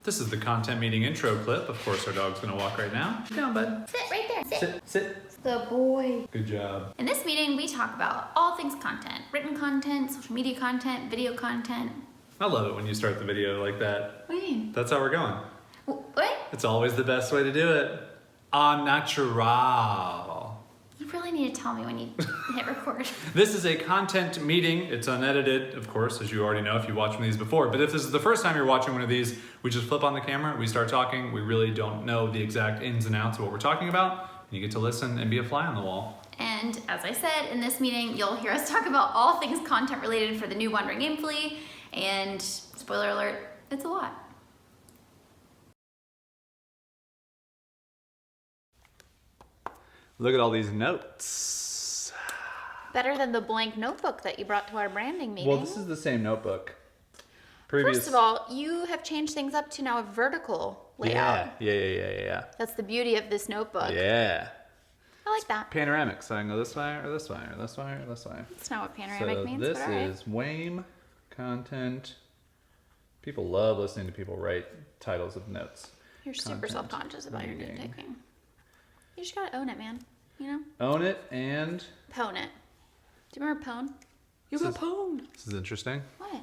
This is the content meeting intro clip. Of course, our dog's gonna walk right now. Sit down, bud. Sit right there. Sit. Good boy. Good job. In this meeting, we talk about all things content. Written content, social media content, video content. I love it when you start the video like that. What do you mean? That's how we're going. What? It's always the best way to do it. Au natural. You really need to tell me when you hit record. This is a content meeting. It's unedited, of course, as you already know if you watched one of these before. But if this is the first time you're watching one of these, we just flip on the camera, we start talking. We really don't know the exact ins and outs of what we're talking about. You get to listen and be a fly on the wall. And as I said, in this meeting, you'll hear us talk about all things content related for the new Wandering Aimfully. And spoiler alert, it's a lot. Look at all these notes. Better than the blank notebook that you brought to our branding meeting. Well, this is the same notebook. First of all, you have changed things up to now a vertical layout. Yeah. That's the beauty of this notebook. Yeah. I like that. Panoramic, so I can go this way or this way or this way or this way. That's not what panoramic means, This but all right. is WAIM content. People love listening to people write titles of notes. You're super Content self-conscious about your meeting. note-taking. You just gotta own it, man. You know? Own it and... Pwn it. Do you remember pwn? You got pwned. This is interesting. What?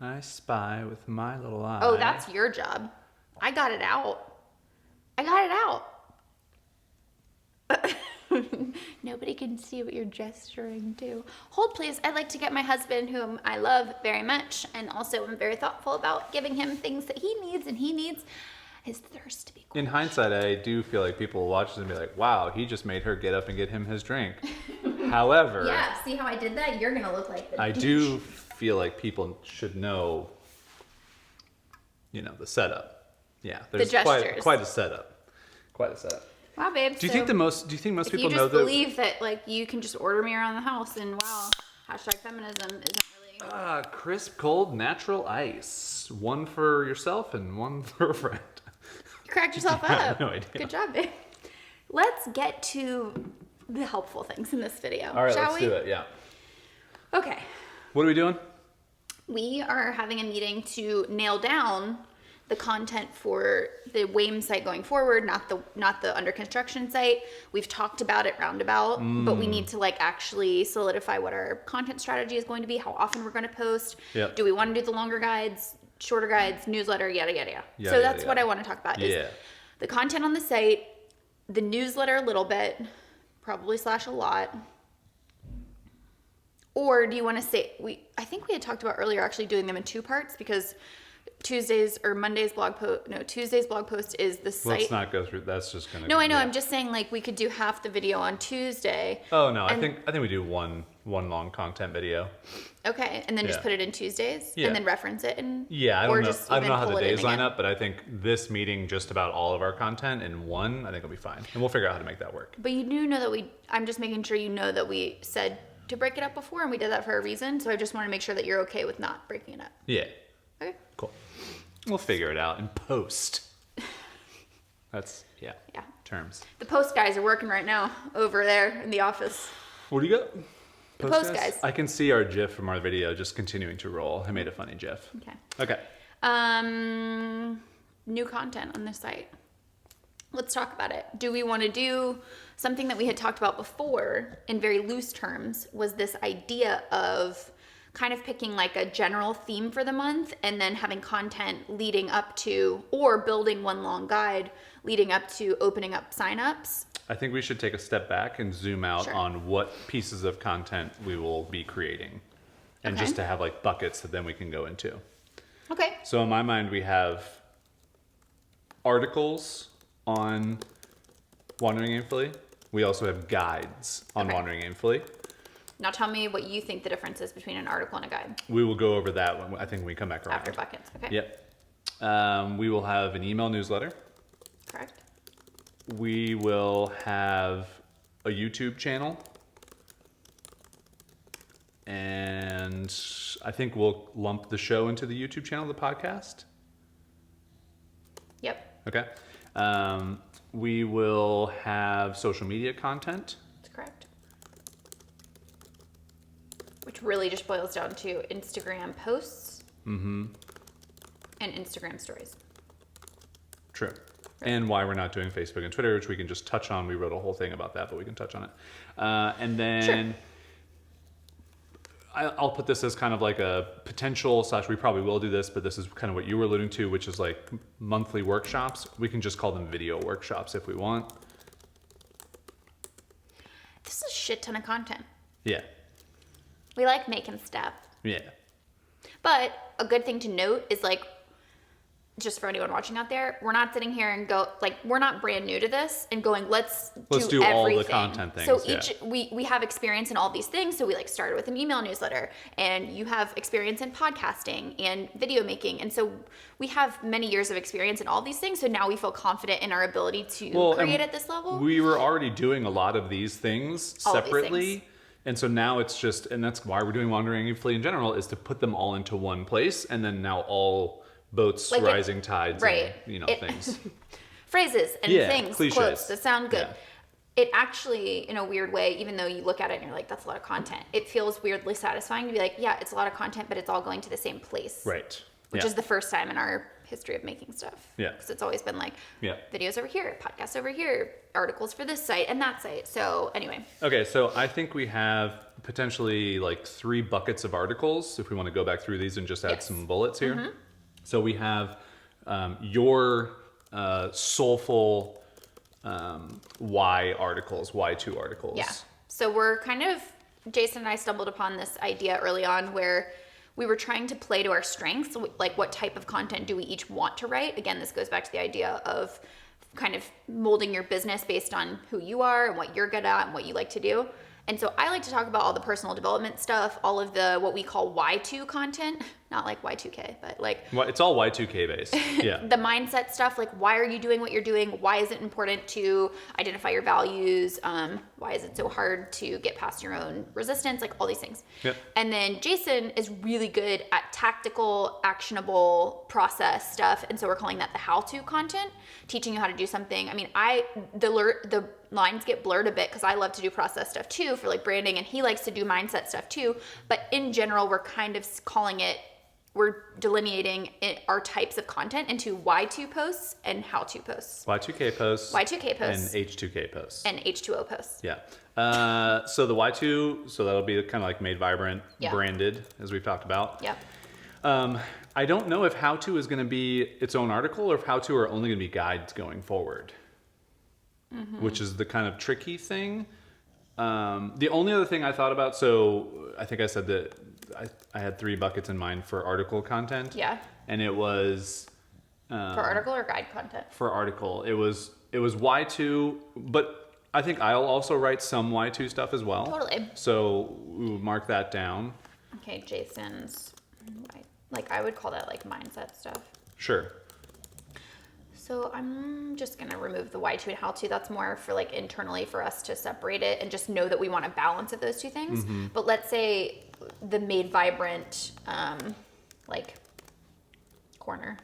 I spy with my little eye. Oh, that's your job. I got it out. Nobody can see what you're gesturing to. Hold, please. I'd like to get my husband, whom I love very much, and also am very thoughtful about giving him things that he needs, and he needs his thirst to be quenched. In hindsight, I do feel like people will watch this and be like, wow, he just made her get up and get him his drink. However... Yeah, see how I did that? You're gonna look like the I do feel like people should know, the setup. Yeah, there's gestures. quite a setup. Quite a setup. Wow, babe. Do you think most people you know just that? believe that you can just order me around the house and wow, #feminism isn't really. Crisp, cold, natural ice. One for yourself and one for a friend. You cracked yourself I have up. no idea. Good job, babe. Let's get to the helpful things in this video. All right, shall let's we? do it. Yeah. Okay. What are we doing? We are having a meeting to nail down the content for the WAIM site going forward, not the under construction site. We've talked about it roundabout, but we need to actually solidify what our content strategy is going to be, how often we're going to post. Yep. Do we want to do the longer guides, shorter guides, newsletter, yada, yada, yada. Yada, So that's yada, what I yada. want to talk about is Yeah. the content on the site, the newsletter a little bit, probably / a lot. Or do you want to say, I think we had talked about earlier actually doing them in 2 parts because Tuesday's blog post is the site. Let's not go through. That's just gonna. No, I know. Yeah. I'm just saying we could do half the video on Tuesday. Oh no, I think we do one long content video. Okay, and then just Yeah. put it in Tuesdays Yeah. and then reference it and Yeah, I or don't know. just I don't even know how pull the it in days line again. up, but I think this meeting just about all of our content in one. I think will be fine, and we'll figure out how to make that work. But you do know that I'm just making sure you know that we said to break it up before, and we did that for a reason. So I just want to make sure that you're okay with not breaking it up. Yeah. Okay. Cool. We'll figure it out in post. That's Yeah. terms. The post guys are working right now over there in the office. What do you got? The post guys. I can see our GIF from our video just continuing to roll. I made a funny GIF. Okay. Okay. New content on the site. Let's talk about it. Do we want to do something that we had talked about before in very loose terms was this idea of kind of picking a general theme for the month and then having content leading up to or building one long guide leading up to opening up signups. I think we should take a step back and zoom out Sure. on what pieces of content we will be creating. And Okay. just to have buckets that then we can go into. Okay. So in my mind, we have articles on Wandering Aimfully. We also have guides on Okay. Wandering Aimfully. Now tell me what you think the difference is between an article and a guide We will go over that when I think we come back around. after buckets. Okay. Yep. We will have an email newsletter. Correct. We will have a YouTube channel. And I think we'll lump the show into the YouTube channel, the podcast. Yep. Okay. We will have social media content. That's correct. Which really just boils down to Instagram posts. And Instagram stories. True. And why we're not doing Facebook and Twitter, which we can just touch on. We wrote a whole thing about that, but we can touch on it. And then I'll put this as kind of like a potential / we probably will do this, but this is kind of what you were alluding to, which is like monthly workshops. We can just call them video workshops if we want. This is a shit ton of content. Yeah. We like making stuff. Yeah. But a good thing to note is like, just for anyone watching out there, we're not sitting here and we're not brand new to this and going, let's do everything. All the content things. So we have experience in all these things. So we like started with an email newsletter, and you have experience in podcasting and video making. And so we have many years of experience in all these things. So now we feel confident in our ability to create at this level. We were already doing a lot of these things separately. And so now it's just, and that's why we're doing Wandering Aimfully in general, is to put them all into one place, and then now all boats like rising tides, right? And, things, phrases and things, cliches. Quotes that sound good. Yeah. It actually, in a weird way, even though you look at it and you're like, that's a lot of content, it feels weirdly satisfying to be like, yeah, it's a lot of content, but it's all going to the same place, right? Which is the first time in our history of making stuff. Yeah, because it's always been like, videos over here, podcasts over here, articles for this site and that site. So anyway. Okay, so I think we have potentially like 3 buckets of articles if we want to go back through these and just add some bullets here. Mm-hmm. So we have your soulful why articles, why-to articles. Yeah. So we're kind of, Jason and I stumbled upon this idea early on where we were trying to play to our strengths, like what type of content do we each want to write? Again, this goes back to the idea of kind of molding your business based on who you are and what you're good at and what you like to do. And so I like to talk about all the personal development stuff, all of the what we call Y2 content, not like Y2K, but like... Well, it's all Y2K based, yeah. The mindset stuff, like why are you doing what you're doing? Why is it important to identify your values? Why is it so hard to get past your own resistance? Like all these things. Yep. And then Jason is really good at tactical, actionable process stuff. And so we're calling that the how-to content, teaching you how to do something. I mean, the lines get blurred a bit because I love to do process stuff too for like branding, and he likes to do mindset stuff too. But in general, we're kind of calling it, we're delineating our types of content into Y2 posts and how-to posts. Y2K posts. Y2K posts. And H2K posts. And H2O posts. Yeah. So the Y2, so that'll be kind of like made vibrant, branded, as we've talked about. Yep. I don't know if how-to is going to be its own article or if how-to are only going to be guides going forward. Mm-hmm. Which is the kind of tricky thing. The only other thing I thought about, so I think I said that I had 3 buckets in mind for article content. Yeah. And it was... for article or guide content? For article. It was Y2, but I think I'll also write some Y2 stuff as well. Totally. So we will mark that down. Okay, Jason's... Like, I would call that like mindset stuff. Sure. So I'm just going to remove the Y2 and how-to. That's more for like internally for us to separate it and just know that we want a balance of those two things. Mm-hmm. But let's say the made vibrant, like corner,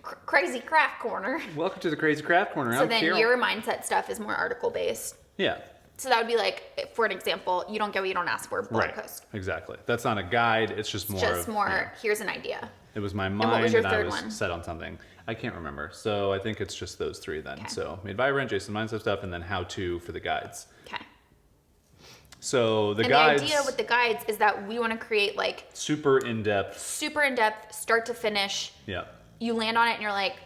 crazy craft corner. Welcome to the crazy craft corner. So then your mindset stuff is more article based. Yeah. So that would be like, for an example, you don't get what you don't ask for, blog post. Exactly. That's not a guide. It's just more. Here's an idea. It was my mind and I was set on something. I can't remember. So I think it's just those 3 then. Okay. So made vibrant, Jason mindset stuff, and then how to for the guides. Okay. So the guides. The idea with the guides is that we want to create like super in-depth, start to finish. Yeah. You land on it and you're like,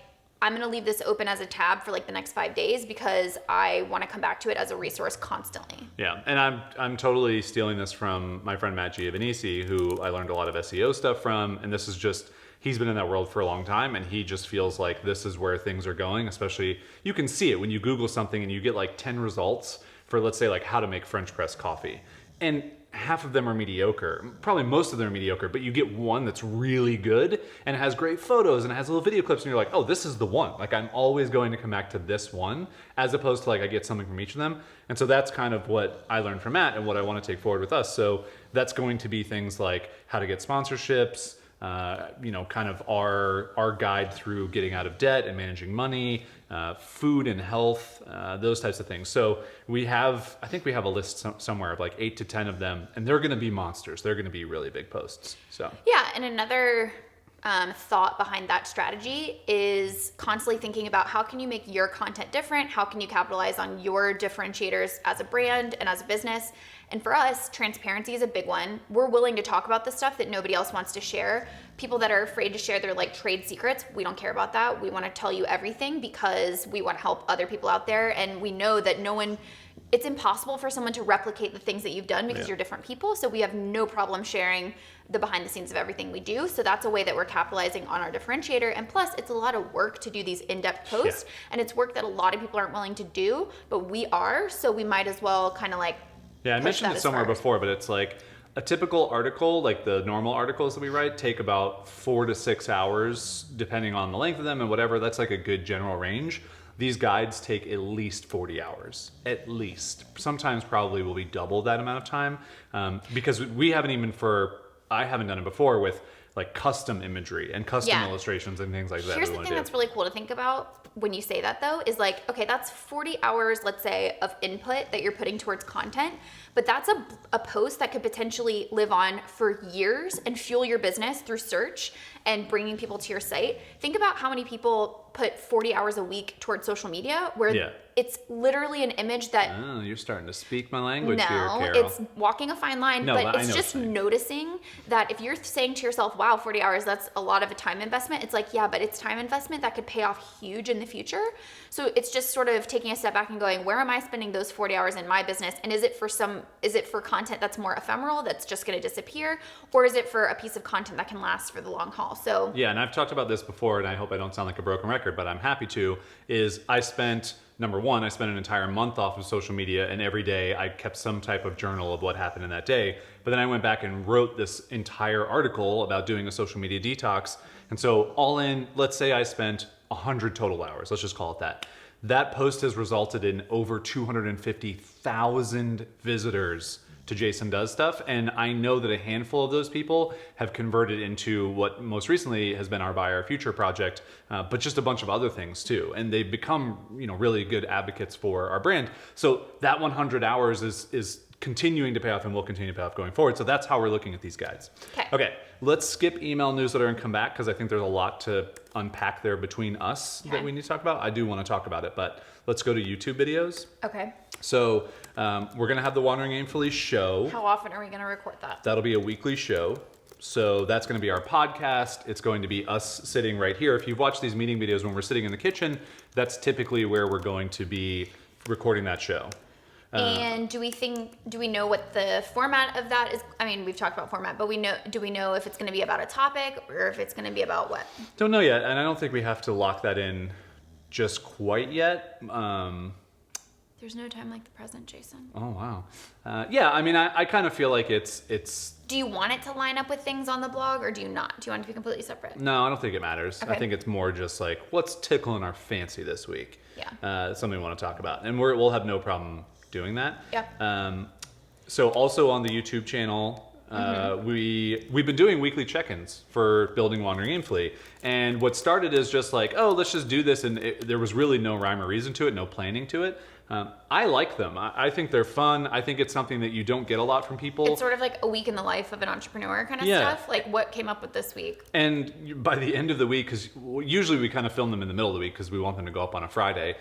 I'm going to leave this open as a tab for like the next 5 days because I want to come back to it as a resource constantly. Yeah. And I'm totally stealing this from my friend Matt Giovanisi, who I learned a lot of SEO stuff from. And this is just, he's been in that world for a long time and he just feels like this is where things are going. Especially, you can see it when you Google something and you get like 10 results for, let's say, like how to make French press coffee. And half of them are mediocre. Probably most of them are mediocre, but you get one that's really good and has great photos and has little video clips and you're like, oh, this is the one. Like I'm always going to come back to this one, as opposed to like I get something from each of them. And so that's kind of what I learned from Matt and what I want to take forward with us. So that's going to be things like how to get sponsorships, kind of our guide through getting out of debt and managing money, food and health, those types of things. So I think we have a list somewhere of like 8 to 10 of them, and they're going to be monsters. They're going to be really big posts. So yeah, and another thought behind that strategy is constantly thinking about how can you make your content different? How can you capitalize on your differentiators as a brand and as a business? And for us, transparency is a big one. We're willing to talk about the stuff that nobody else wants to share. People that are afraid to share their like trade secrets, we don't care about that. We want to tell you everything because we want to help other people out there. And we know that it's impossible for someone to replicate the things that you've done because you're different people. So we have no problem sharing the behind the scenes of everything we do. So that's a way that we're capitalizing on our differentiator. And plus, it's a lot of work to do these in-depth posts. And it's work that a lot of people aren't willing to do, but we are. So we might as well kind of like I mentioned it somewhere before, but it's like a typical article, like the normal articles that we write, take about 4 to 6 hours, depending on the length of them and whatever. That's like a good general range. These guides take at least 40 hours, at least. Sometimes probably will be double that amount of time because I haven't done it before with like custom imagery and custom illustrations and things like that. Here's the thing that's really cool to think about when you say that though, is like, okay, that's 40 hours, let's say, of input that you're putting towards content, but that's a post that could potentially live on for years and fuel your business through search and bringing people to your site. Think about how many people put 40 hours a week towards social media where it's literally an image that... Oh, you're starting to speak my language here, Carol. It's walking a fine line, but it's just noticing that if you're saying to yourself, wow, 40 hours, that's a lot of a time investment. It's like, yeah, but it's time investment that could pay off huge in the future. So it's just sort of taking a step back and going, where am I spending those 40 hours in my business? And is it for content that's more ephemeral, that's just going to disappear? Or is it for a piece of content that can last for the long haul? So yeah, and I've talked about this before, and I hope I don't sound like a broken record, but I'm happy to, I spent an entire month off of social media, and every day I kept some type of journal of what happened in that day. But then I went back and wrote this entire article about doing a social media detox. And so all in, let's say I spent 100 total hours. Let's just call it that. That post has resulted in over 250,000 visitors to Jason Does Stuff. And I know that a handful of those people have converted into what most recently has been our Buy Our Future project, but just a bunch of other things too. And they've become, really good advocates for our brand. So that 100 hours is continuing to pay off and will continue to pay off going forward. So that's how we're looking at these guides. Okay, let's skip email, newsletter, and come back because I think there's a lot to unpack there between us that we need to talk about. I do want to talk about it, but let's go to YouTube videos. Okay. So we're going to have the Wandering Aimfully show. How often are we going to record that? That'll be a weekly show. So that's going to be our podcast. It's going to be us sitting right here. If you've watched these meeting videos when we're sitting in the kitchen, that's typically where we're going to be recording that show. And do we know what the format of that is? I mean, we've talked about format, but do we know if it's going to be about a topic or if it's going to be about what? Don't know yet. And I don't think we have to lock that in just quite yet. There's no time like the present, Jason. Oh, wow. Yeah, I mean, I kind of feel like it's... Do you want it to line up with things on the blog or do you not? Do you want it to be completely separate? No, I don't think it matters. Okay. I think it's more just like, what's tickling our fancy this week? Yeah. It's something we want to talk about. And we'll have no problem doing that. Yeah. So also on the YouTube channel, we've been doing weekly check-ins for building Wandering Aimfully. And what started is just like, oh, let's just do this. And there was really no rhyme or reason to it, no planning to it. I like them. I think they're fun. I think it's something that you don't get a lot from people. It's sort of like a week in the life of an entrepreneur kind of stuff. Like what came up with this week? And by the end of the week, because usually we kind of film them in the middle of the week because we want them to go up on a Friday.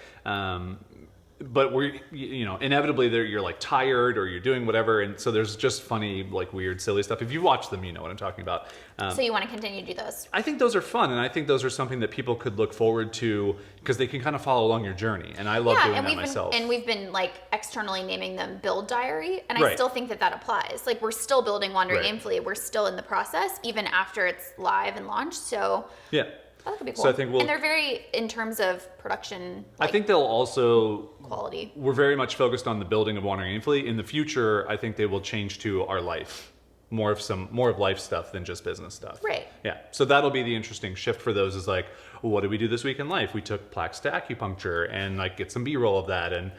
But we're, inevitably you're like tired or you're doing whatever. And so there's just funny, like weird, silly stuff. If you watch them, you know what I'm talking about. So you want to continue to do those? I think those are fun. And I think those are something that people could look forward to because they can kind of follow along your journey. And I love doing that myself. And we've been like externally naming them Build Diary. And I still think that applies. Like we're still building Wandering Aimfully. We're still in the process, even after it's live and launched. So yeah. That could be cool. So I think and they're very, in terms of production, I think they'll also... quality. We're very much focused on the building of Wandering Aimfully. In the future, I think they will change to our life. More of life stuff than just business stuff. Right. Yeah. So that'll be the interesting shift for those is like, well, what did we do this week in life? We took plaques to acupuncture and like get some B-roll of that and,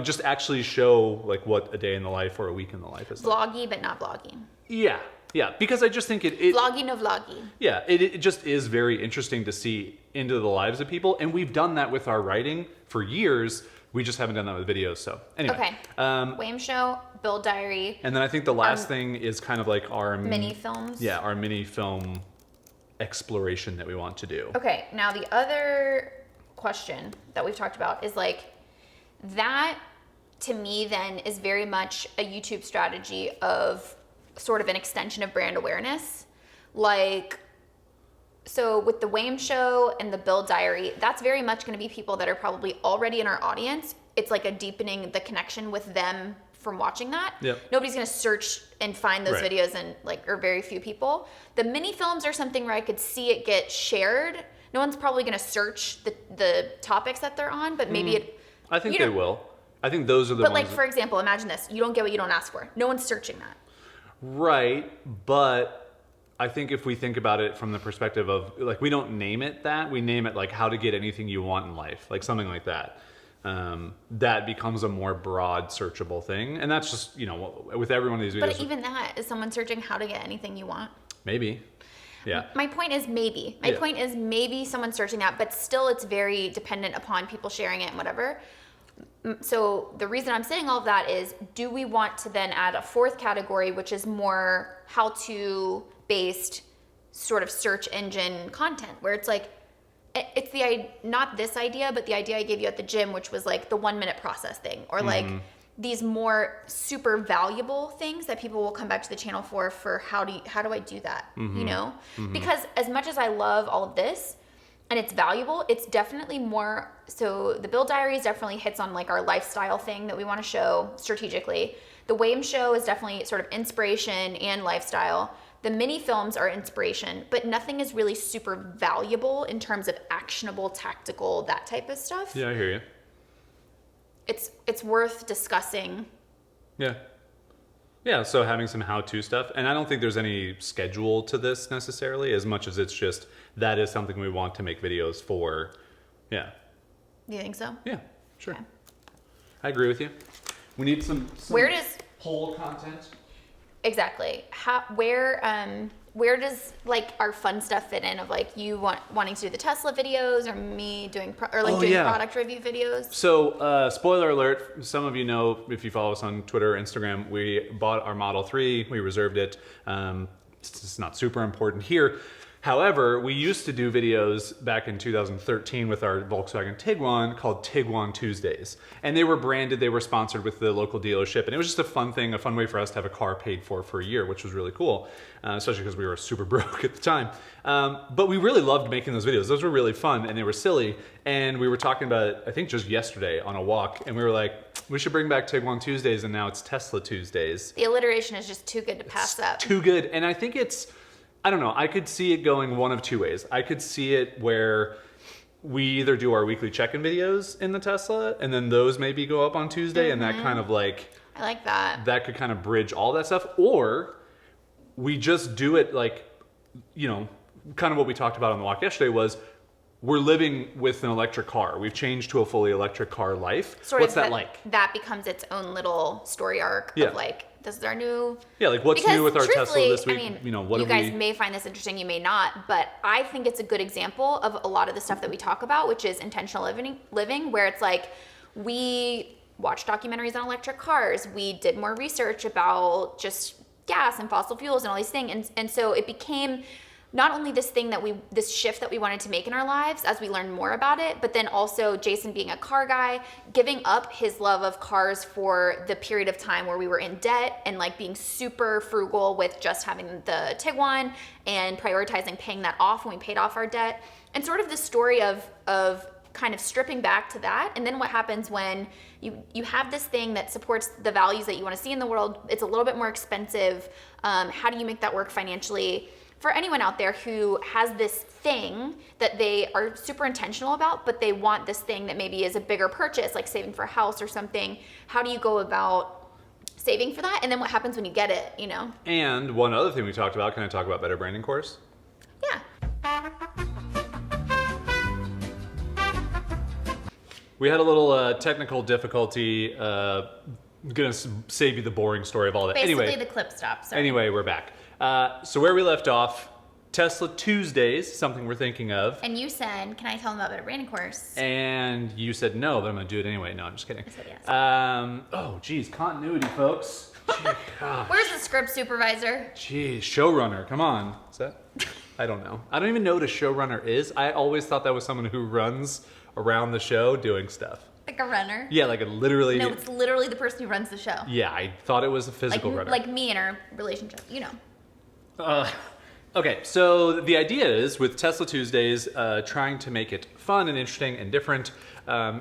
just actually show like what a day in the life or a week in the life is like. Vloggy, but not vloggy. Yeah. Yeah, because I just think it vloggy, no vloggy. Yeah, it just is very interesting to see into the lives of people, and we've done that with our writing for years. We just haven't done that with videos. So anyway, okay. Wayne Show, Build Diary, and then I think the last thing is kind of like our mini films. Yeah, our mini film exploration that we want to do. Okay, now the other question that we've talked about is like, that to me then is very much a YouTube strategy of sort of an extension of brand awareness. Like, so with the Wayne Show and the Build Diary, that's very much going to be people that are probably already in our audience. It's like a deepening the connection with them from watching that. Yep. Nobody's going to search and find those Right. videos, and like, or very few people. The mini films are something where I could see it get shared. No one's probably going to search the topics that they're on, but maybe it. I think you they know, will. I think those are the But ones. like, for example, imagine this. You don't get what you don't ask for. No one's searching that. Right, but I think if we think about it from the perspective of, like, we don't name it that, we name it like how to get anything you want in life, like something like that. That becomes a more broad searchable thing. And that's just, you know, with every one of these videos. But even that, is someone searching how to get anything you want? Maybe. Yeah. My point is maybe. My Yeah. point is maybe someone's searching that, but still it's very dependent upon people sharing it and whatever. So the reason I'm saying all of that is, do we want to then add a fourth category, which is more how-to based sort of search engine content, where it's like, it's not this idea, but the idea I gave you at the gym, which was like the 1 minute process thing, or like these more super valuable things that people will come back to the channel for how do I do that, you know? Because as much as I love all of this and it's valuable, it's definitely more, so the Build Diaries definitely hits on like our lifestyle thing that we want to show strategically. The Wayne Show is definitely sort of inspiration and lifestyle. The mini films are inspiration, but nothing is really super valuable in terms of actionable, tactical, that type of stuff. Yeah, I hear you. It's worth discussing. Yeah. Yeah, so having some how-to stuff. And I don't think there's any schedule to this necessarily, as much as it's just that is something we want to make videos for. Yeah. Do you think so? Yeah, sure. Okay. I agree with you. We need some Where does poll content. exactly where does like our fun stuff fit in, of like you wanting to do the Tesla videos, or me doing doing product review videos? So, spoiler alert, some of you know, if you follow us on Twitter or Instagram, we bought our Model 3, we reserved it. It's not super important here. However, we used to do videos back in 2013 with our Volkswagen Tiguan called Tiguan Tuesdays. And they were branded, they were sponsored with the local dealership. And it was just a fun thing, a fun way for us to have a car paid for a year, which was really cool, especially because we were super broke at the time. But we really loved making those videos. Those were really fun and they were silly. And we were talking about it, I think just yesterday on a walk, and we were like, we should bring back Tiguan Tuesdays, and now it's Tesla Tuesdays. The alliteration is just too good to pass up. Too good. And I think I don't know, I could see it going one of two ways. I could see it where we either do our weekly check-in videos in the Tesla, and then those maybe go up on Tuesday, and that kind of like, I like that. that could kind of bridge all that stuff. Or we just do it like, you know, kind of what we talked about on the walk yesterday was, we're living with an electric car. We've changed to a fully electric car life. What's that like? That becomes its own little story arc Yeah. of like, this is our new... Yeah, like what's new with our Tesla truthfully, this week? I mean, you know, what you do guys we... may find this interesting, you may not, but I think it's a good example of a lot of the stuff that we talk about, which is intentional living, where it's like, we watch documentaries on electric cars, we did more research about just gas and fossil fuels and all these things, and so it became not only this thing this shift that we wanted to make in our lives as we learned more about it, but then also Jason being a car guy, giving up his love of cars for the period of time where we were in debt, and like being super frugal with just having the Tiguan and prioritizing paying that off when we paid off our debt, and sort of the story of kind of stripping back to that. And then what happens when you have this thing that supports the values that you want to see in the world, it's a little bit more expensive. How do you make that work financially? For anyone out there who has this thing that they are super intentional about, but they want this thing that maybe is a bigger purchase, like saving for a house or something, how do you go about saving for that? And then what happens when you get it, you know? And one other thing we talked about, can I talk about Better Branding course? Yeah. We had a little technical difficulty. Gonna save you the boring story of all that. Basically Anyway, the clip stops. Sorry. anyway, we're back. So where we left off, Tesla Tuesdays, something we're thinking of. And you said, can I tell them about Better Branding course? And you said no, but I'm gonna do it anyway. No, I'm just kidding. I said yes. Oh, geez, continuity, folks. Gee, gosh. Where's the script supervisor? Geez, showrunner, come on. Is that? I don't know. I don't even know what a showrunner is. I always thought that was someone who runs around the show doing stuff. Like a runner? Yeah, like a literally... No, it's literally the person who runs the show. Yeah, I thought it was a physical runner. Like me in our relationship, you know. Okay, so the idea is, with Tesla Tuesdays, trying to make it fun and interesting and different,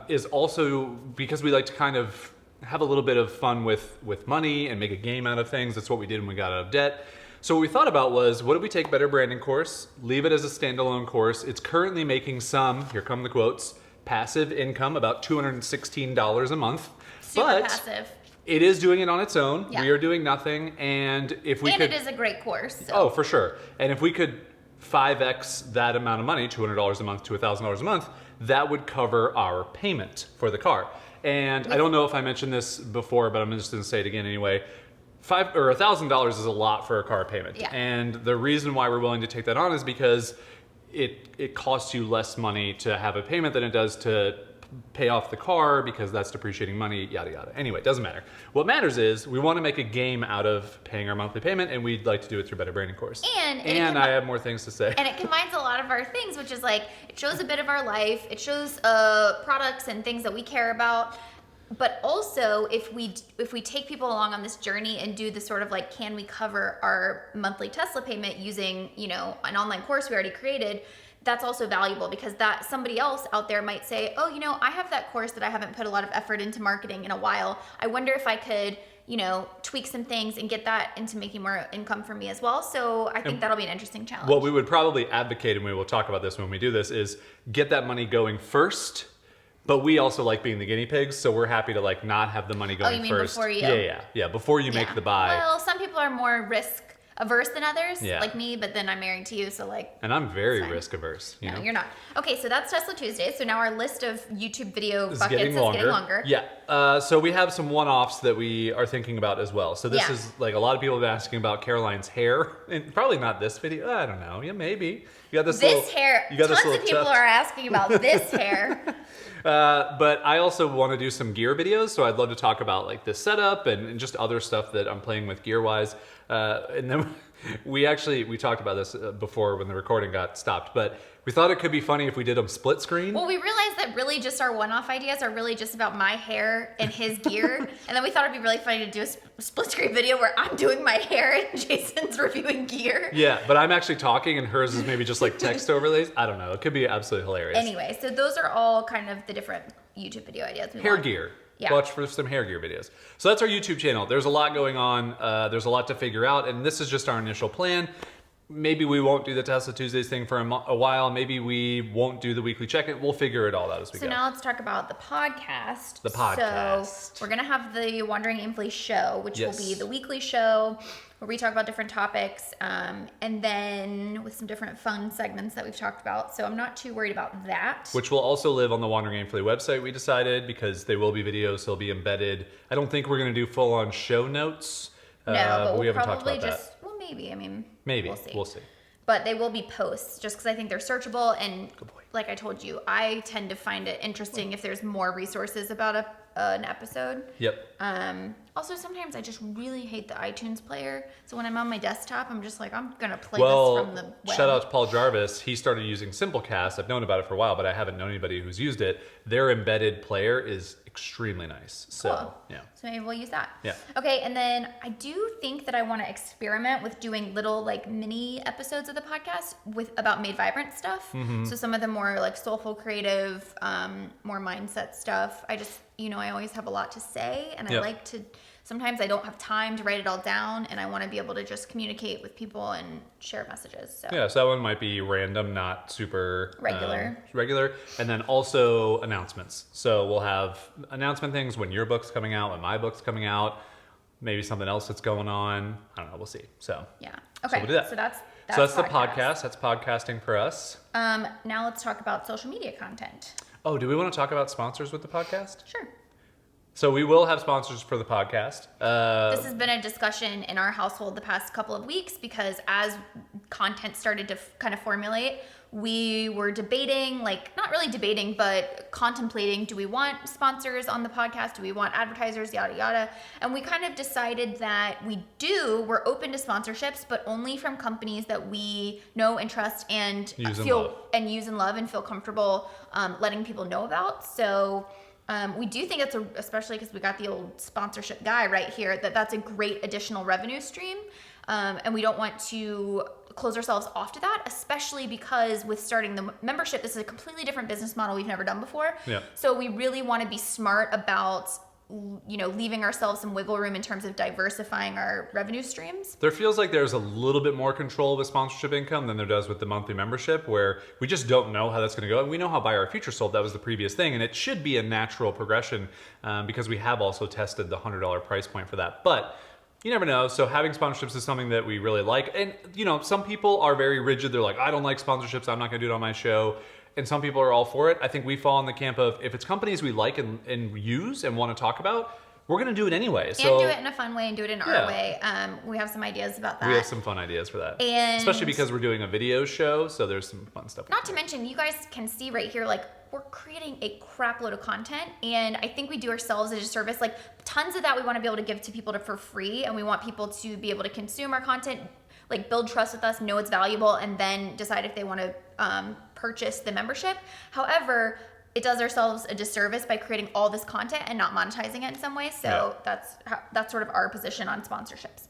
is also because we like to kind of have a little bit of fun with money and make a game out of things. That's what we did when we got out of debt. So what we thought about was, what if we take Better Branding course, leave it as a standalone course. It's currently making some, here come the quotes, passive income, about $216 a month. Super passive. It is doing it on its own. Yeah. We are doing nothing. And if we could... it is a great course. So. Oh, for sure. And if we could 5x that amount of money, $200 a month to $1,000 a month, that would cover our payment for the car. And I don't know if I mentioned this before, but I'm just going to say it again anyway. $1,000 is a lot for a car payment. Yeah. And the reason why we're willing to take that on is because it costs you less money to have a payment than it does to pay off the car, because that's depreciating money, yada yada. Anyway, it doesn't matter. What matters is we want to make a game out of paying our monthly payment, and we'd like to do it through Better Branding course. And I have more things to say. And it combines a lot of our things, which is like, it shows a bit of our life, it shows products and things that we care about. But also, if we take people along on this journey and do the sort of like, can we cover our monthly Tesla payment using, you know, an online course we already created, that's also valuable, because that somebody else out there might say, oh, you know, I have that course that I haven't put a lot of effort into marketing in a while. I wonder if I could, you know, tweak some things and get that into making more income for me as well. So I think that'll be an interesting challenge. What we would probably advocate, and we will talk about this when we do this, is get that money going first. But we also like being the guinea pigs, so we're happy to like not have the money going you mean first. Before you? Yeah. Before you make the buy. Well, some people are more risk averse than others, Yeah. like me, but then I'm married to you, so like. And I'm very risk averse. No, know? you're not. Okay, so that's Tesla Tuesday. So now our list of YouTube video buckets getting is getting longer. Yeah. So we have some one-offs that we are thinking about as well. So this Yeah. is like, a lot of people have been asking about Caroline's hair, and probably not this video. I don't know. Yeah, maybe. You got this hair. You got Tons this little of people tuft. are asking about this hair. But I also want to do some gear videos, so I'd love to talk about like this setup and just other stuff that I'm playing with gear-wise. And then we talked about this before when the recording got stopped, but we thought it could be funny if we did them split screen. Well, we realized that really just our one-off ideas are really just about my hair and his gear. And then we thought it'd be really funny to do a split screen video where I'm doing my hair and Jason's reviewing gear. Yeah, but I'm actually talking and hers is maybe just like text overlays. I don't know. It could be absolutely hilarious. Anyway, so those are all kind of the different YouTube video ideas we Hair want. gear. Yeah. Watch for some hair gear videos. So that's our YouTube channel. There's a lot going on. There's a lot to figure out, and this is just our initial plan. Maybe we won't do the Tesla Tuesdays thing for a while. Maybe we won't do the weekly check-in. We'll figure it all out as we go. So now let's talk about the podcast. The podcast. So we're going to have the Wandering Aimfully show, which will be the weekly show where we talk about different topics, and then with some different fun segments that we've talked about. So I'm not too worried about that. Which will also live on the Wandering Aimfully website, we decided, because they will be videos, they'll be embedded. I don't think we're going to do full-on show notes. No, but we we'll haven't talked probably about just, that. well, maybe. I mean, Maybe. We'll see. see. But they will be posts, just because I think they're searchable, and like I told you, I tend to find it interesting if there's more resources about an episode. Yep. Also, sometimes I just really hate the iTunes player, so when I'm on my desktop, I'm just like, I'm gonna play Well, this from the web. shout out to Paul Jarvis. He started using Simplecast. I've known about it for a while, but I haven't known anybody who's used it. Their embedded player is extremely nice. So, Cool. yeah. So maybe we'll use that. Yeah. Okay, and then I do think that I want to experiment with doing little like mini episodes of the podcast about Made Vibrant stuff. Mm-hmm. So some of the more like soulful, creative, more mindset stuff. I just, I always have a lot to say, and I like to. Sometimes I don't have time to write it all down, and I want to be able to just communicate with people and share messages. So. Yeah, so that one might be random, not super regular. And then also announcements. So we'll have announcement things when your book's coming out, when my book's coming out, maybe something else that's going on. I don't know. We'll see. So yeah. Okay. So we'll do that. So that's the podcast. That's podcasting for us. Now let's talk about social media content. Oh, do we want to talk about sponsors with the podcast? Sure. So we will have sponsors for the podcast. This has been a discussion in our household the past couple of weeks, because as content started to kind of formulate, we were debating, like not really debating, but contemplating, do we want sponsors on the podcast? Do we want advertisers, yada, yada. And we kind of decided that we're open to sponsorships, but only from companies that we know and trust and use and love and feel comfortable letting people know about. So we do think it's especially because we got the old sponsorship guy right here, that's a great additional revenue stream. And we don't want to close ourselves off to that, especially because with starting the membership, this is a completely different business model we've never done before. Yeah. So we really want to be smart about, leaving ourselves some wiggle room in terms of diversifying our revenue streams. There feels like there's a little bit more control with sponsorship income than there does with the monthly membership, where we just don't know how that's going to go. And we know how Buy Our Future sold. That was the previous thing. And it should be a natural progression because we have also tested the $100 price point for that. But you never know. So having sponsorships is something that we really like. And, some people are very rigid. They're like, I don't like sponsorships. I'm not going to do it on my show. And some people are all for it. I think we fall in the camp of if it's companies we like and use and want to talk about, we're going to do it anyway. And do it in a fun way and do it in our way. We have some ideas about that. We have some fun ideas for that. And especially because we're doing a video show. So there's some fun stuff. Not to mention, you guys can see right here, like, we're creating a crap load of content, and I think we do ourselves a disservice. Like, tons of that we want to be able to give to people for free, and we want people to be able to consume our content, like build trust with us, know it's valuable, and then decide if they want to purchase the membership. However, it does ourselves a disservice by creating all this content and not monetizing it in some way. So that's sort of our position on sponsorships.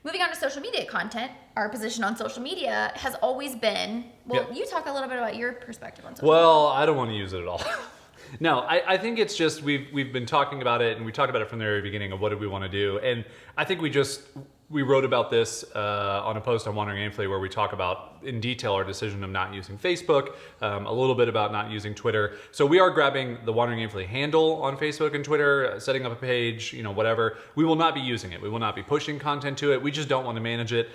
Moving on to social media content, our position on social media has always been, you talk a little bit about your perspective on social media. Well, I don't want to use it at all. No, I think it's just we've been talking about it, and we talked about it from the very beginning of what did we want to do. And I think we wrote about this on a post on Wandering Aimfully where we talk about in detail our decision of not using Facebook, a little bit about not using Twitter. So we are grabbing the Wandering Aimfully handle on Facebook and Twitter, setting up a page, whatever. We will not be using it. We will not be pushing content to it. We just don't want to manage it.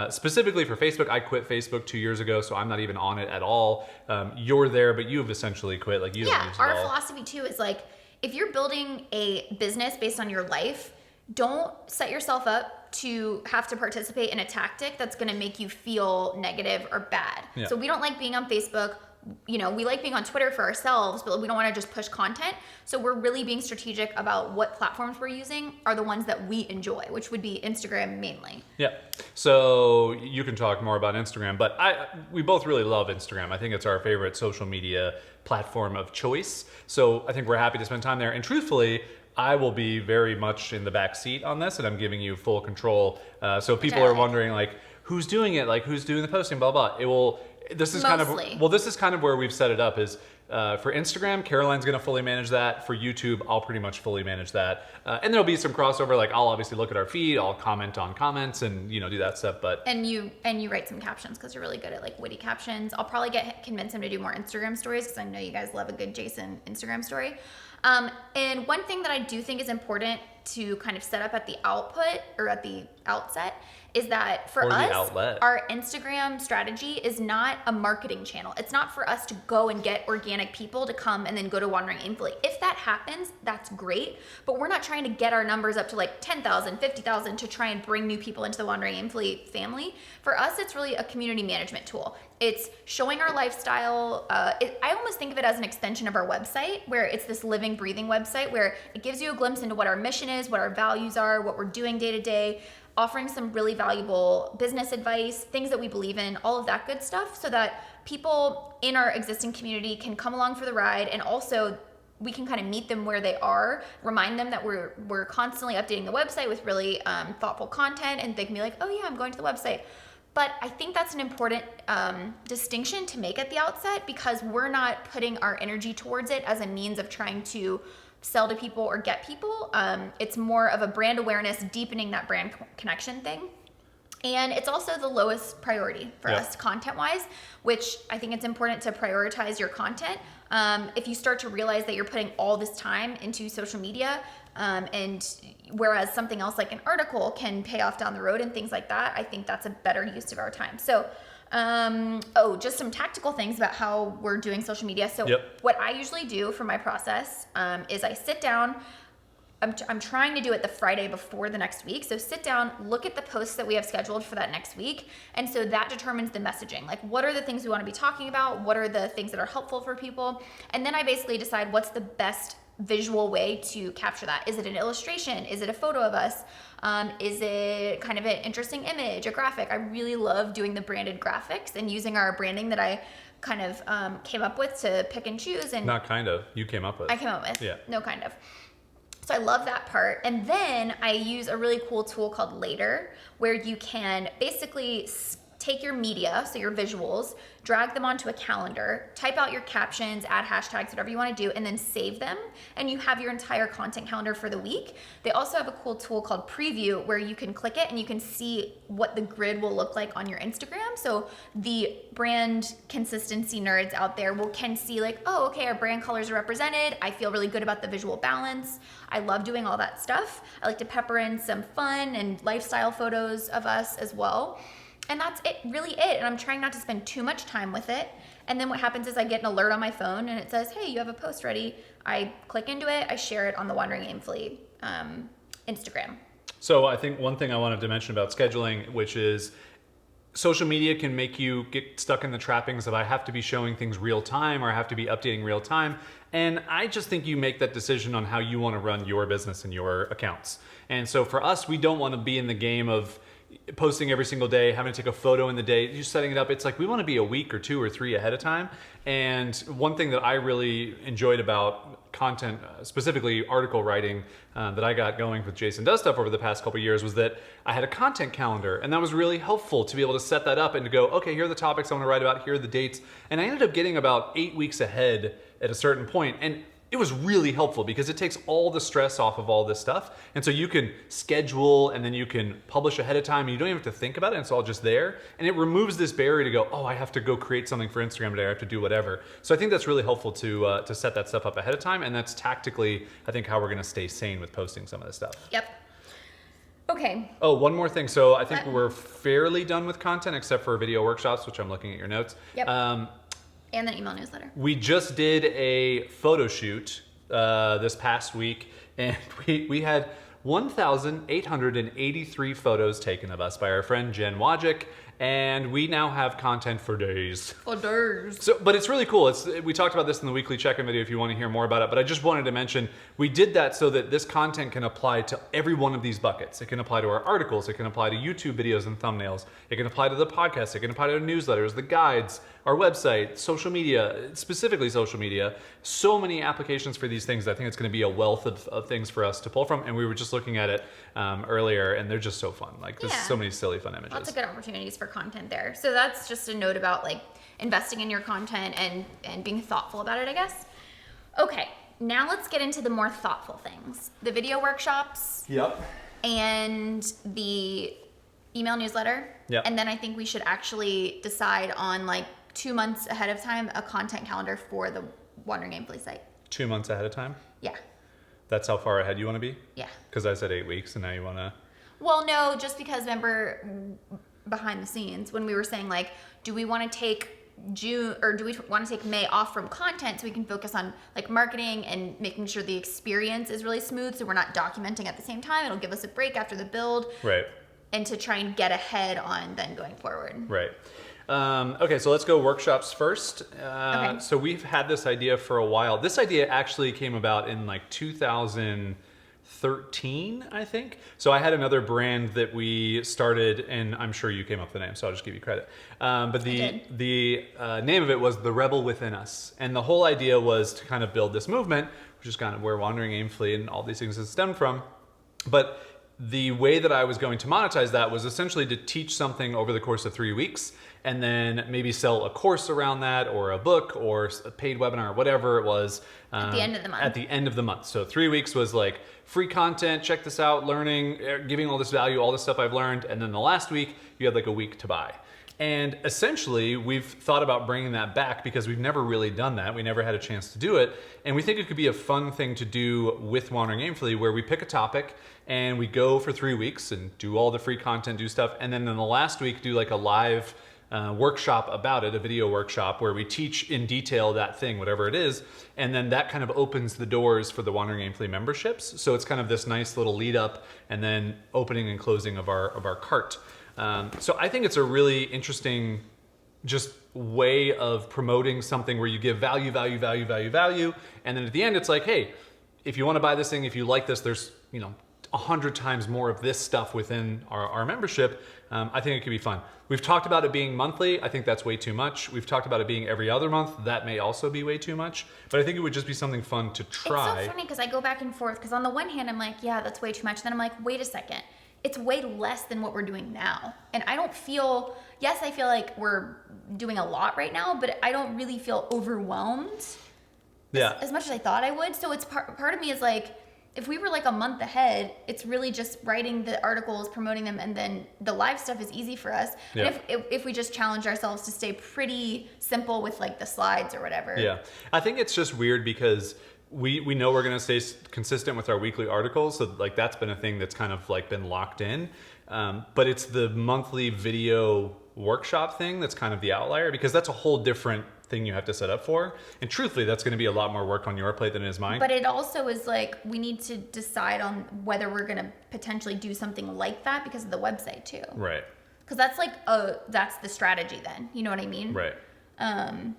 Specifically for Facebook, I quit Facebook 2 years ago, so I'm not even on it at all. You're there, but you've essentially quit. Like, you don't use it our at all. Philosophy too is like, if you're building a business based on your life, don't set yourself up to have to participate in a tactic that's going to make you feel negative or bad. Yeah. So we don't like being on Facebook. We like being on Twitter for ourselves, but we don't want to just push content. So we're really being strategic about what platforms we're using are the ones that we enjoy, which would be Instagram mainly. Yeah. So you can talk more about Instagram, but we both really love Instagram. I think it's our favorite social media platform of choice. So I think we're happy to spend time there. And truthfully, I will be very much in the back seat on this, and I'm giving you full control. So if people are wondering, like, who's doing it, like who's doing the posting, blah, blah, this is kind of where we've set it up is for Instagram, Caroline's going to fully manage that. For YouTube, I'll pretty much fully manage that. And there'll be some crossover. Like, I'll obviously look at our feed, I'll comment on comments and, do that stuff. But And you write some captions because you're really good at like witty captions. I'll probably convince him to do more Instagram stories because I know you guys love a good Jason Instagram story. And one thing that I do think is important to kind of set up at the output or at the outset is that for us, our Instagram strategy is not a marketing channel. It's not for us to go and get organic people to come and then go to Wandering Aimfully. If that happens, that's great, but we're not trying to get our numbers up to like 10,000, 50,000 to try and bring new people into the Wandering Aimfully family. For us, it's really a community management tool. It's showing our lifestyle. I almost think of it as an extension of our website, where it's this living, breathing website where it gives you a glimpse into what our mission is, what our values are, what we're doing day to day, offering some really valuable business advice, things that we believe in, all of that good stuff, so that people in our existing community can come along for the ride, and also we can kind of meet them where they are, remind them that we're constantly updating the website with really thoughtful content, and they can be like, oh yeah, I'm going to the website. But I think that's an important distinction to make at the outset, because we're not putting our energy towards it as a means of trying to sell to people or get people. It's more of a brand awareness, deepening that brand connection thing. And it's also the lowest priority for us content-wise, which I think it's important to prioritize your content. If you start to realize that you're putting all this time into social media, and whereas something else like an article can pay off down the road and things like that, I think that's a better use of our time. So, just some tactical things about how we're doing social media. So what I usually do for my process is I sit down, I'm trying to do it the Friday before the next week. So sit down, look at the posts that we have scheduled for that next week. And so that determines the messaging. Like, what are the things we want to be talking about? What are the things that are helpful for people? And then I basically decide what's the best visual way to capture that. Is it an illustration? Is it a photo of us? Is it kind of an interesting image, a graphic? I really love doing the branded graphics and using our branding that I kind of came up with to pick and choose. And Not kind of, you came up with. I came up with. Yeah. No, kind of. So I love that part. And then I use a really cool tool called Later, where you can basically take your media, so your visuals, drag them onto a calendar, type out your captions, add hashtags, whatever you want to do, and then save them. And you have your entire content calendar for the week. They also have a cool tool called Preview where you can click it and you can see what the grid will look like on your Instagram. So the brand consistency nerds out there can see like, oh, okay, our brand colors are represented. I feel really good about the visual balance. I love doing all that stuff. I like to pepper in some fun and lifestyle photos of us as well. And that's really it. And I'm trying not to spend too much time with it. And then what happens is I get an alert on my phone and it says, hey, you have a post ready. I click into it. I share it on the Wandering Aimfully Instagram. So I think one thing I wanted to mention about scheduling, which is social media can make you get stuck in the trappings of I have to be showing things real time or I have to be updating real time. And I just think you make that decision on how you want to run your business and your accounts. And so for us, we don't want to be in the game of posting every single day, having to take a photo in the day, just setting it up. It's like we want to be a week or 2 or 3 ahead of time. And one thing that I really enjoyed about content, specifically article writing, that I got going with Jason Does Stuff over the past couple of years was that I had a content calendar, and that was really helpful to be able to set that up and to go, okay, here are the topics I want to write about, here are the dates. And I ended up getting about 8 weeks ahead at a certain point. And it was really helpful because it takes all the stress off of all this stuff. And so you can schedule and then you can publish ahead of time and you don't even have to think about it. It's all just there. And it removes this barrier to go, oh, I have to go create something for Instagram today. I have to do whatever. So I think that's really helpful to set that stuff up ahead of time. And that's tactically, I think, how we're going to stay sane with posting some of this stuff. Yep. Okay. Oh, one more thing. So I think we're fairly done with content except for video workshops, which I'm looking at your notes. Yep. And then email newsletter. We just did a photo shoot this past week, and we had 1,883 photos taken of us by our friend Jen Wojcik, and we now have content for days. For days. So, but it's really cool. We talked about this in the weekly check-in video if you want to hear more about it, but I just wanted to mention we did that so that this content can apply to every one of these buckets. It can apply to our articles, it can apply to YouTube videos and thumbnails, it can apply to the podcast, it can apply to newsletters, the guides, our website, social media, specifically social media. So many applications for these things. I think it's going to be a wealth of things for us to pull from, and we were just looking at it earlier, and they're just so fun. Like, there's so many silly fun images. Lots of good opportunities for content there. So that's just a note about like investing in your content and being thoughtful about it, I guess. Okay, now let's get into the more thoughtful things. The video workshops. Yep. And the email newsletter. Yep. And then I think we should actually decide on like 2 months ahead of time a content calendar for the Wandering Aimfully site. 2 months ahead of time? Yeah. That's how far ahead you want to be? Yeah. Because I said 8 weeks, and now you want to... Well, no, just because remember behind the scenes when we were saying like, do we want to take June or do we want to take May off from content so we can focus on like marketing and making sure the experience is really smooth so we're not documenting at the same time. It'll give us a break after the build. Right. And to try and get ahead on then going forward. Right. Okay, so let's go workshops first. Okay. So we've had this idea for a while. This idea actually came about in like 2013, I think. So I had another brand that we started, and I'm sure you came up with the name, so I'll just give you credit. But the name of it was The Rebel Within Us. And the whole idea was to kind of build this movement, which is kind of where Wandering Aimfully and all these things have stemmed from. But the way that I was going to monetize that was essentially to teach something over the course of 3 weeks and then maybe sell a course around that or a book or a paid webinar, whatever it was. At the end of the month. At the end of the month. So 3 weeks was like free content, check this out, learning, giving all this value, all this stuff I've learned. And then the last week, you had like a week to buy. And essentially, we've thought about bringing that back because we've never really done that. We never had a chance to do it. And we think it could be a fun thing to do with Wandering Aimfully, where we pick a topic and we go for 3 weeks and do all the free content, do stuff. And then in the last week, do like a live workshop about it, a video workshop where we teach in detail that thing, whatever it is, and then that kind of opens the doors for the Wandering Aimfully memberships. So it's kind of this nice little lead up and then opening and closing of our cart. So I think it's a really interesting just way of promoting something where you give value, and then at the end it's like, hey, if you want to buy this thing, if you like this, there's 100 times more of this stuff within our membership. I think it could be fun. We've talked about it being monthly. I think that's way too much. We've talked about it being every other month. That may also be way too much, but I think it would just be something fun to try. It's so funny because I go back and forth because on the one hand I'm like, yeah, that's way too much. Then I'm like, wait a second. It's way less than what we're doing now. And I don't feel, yes, I feel like we're doing a lot right now, but I don't really feel overwhelmed as much as I thought I would. So it's part of me is like, if we were like a month ahead, it's really just writing the articles, promoting them, and then the live stuff is easy for us. Yeah. And if we just challenge ourselves to stay pretty simple with like the slides or whatever. Yeah, I think it's just weird because we know we're going to stay consistent with our weekly articles. So like that's been a thing that's kind of like been locked in. But it's the monthly video workshop thing that's kind of the outlier because that's a whole different thing you have to set up for. And truthfully, that's going to be a lot more work on your plate than it is mine. But it also is like, we need to decide on whether we're going to potentially do something like that because of the website too. Right. Because that's like, that's the strategy then. You know what I mean? Right. And